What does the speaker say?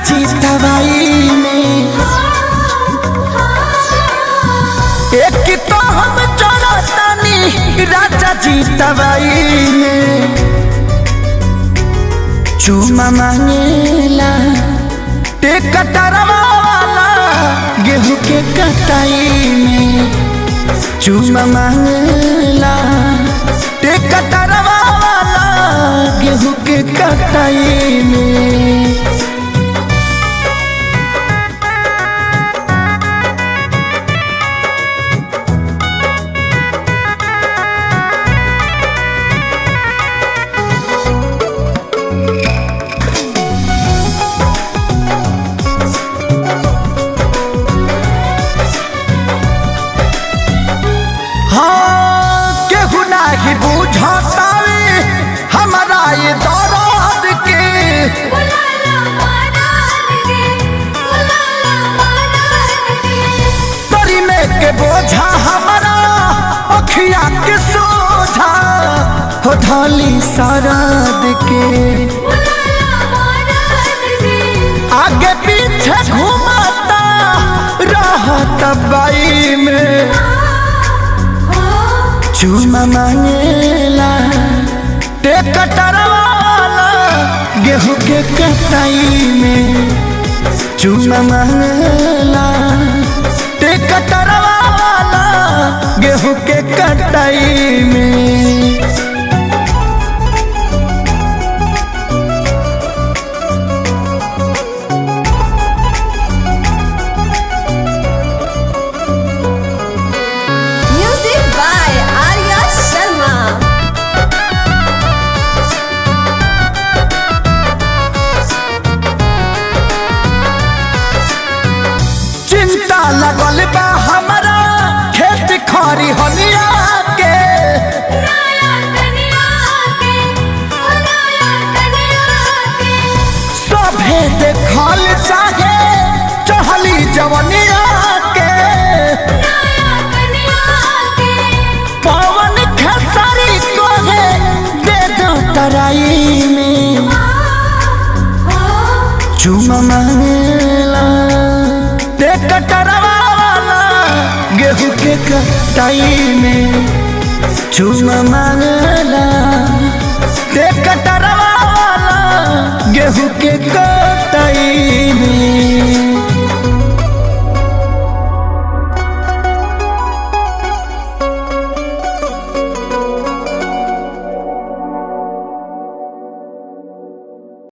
जी दवाई में एक तो हम चलतानी राजा जी दवाई में चूमा मांगेला टेकटरवा वाला गेहूं के कटाई में चूमा मांगेला टेकटरवा वाला गेहूं के कटाई में। हाँ केहू नहीं बुझतावे हमारा ये दर्द के तरी में के बोझा हमारा अखिया के सोझा हो धाली सरद के आगे पीछे घुमाता रहत बाई में चूमा मांगेला टेकटरवा वाला गेहूं के कटाई में चूमा मांगेला टेकटरवा वाला गेहूं के कटाई में। चिंता लगल बा हमारा खेत खरी हलिया के सभे देखल चाहे चहली जवनिया के पवन खेसारी को है दे दो तराई में चूमा मांगेला टेकटरवा वाला गेहूं के कटाई में चूमा मांगेला टेकटरवा वाला गेहूं के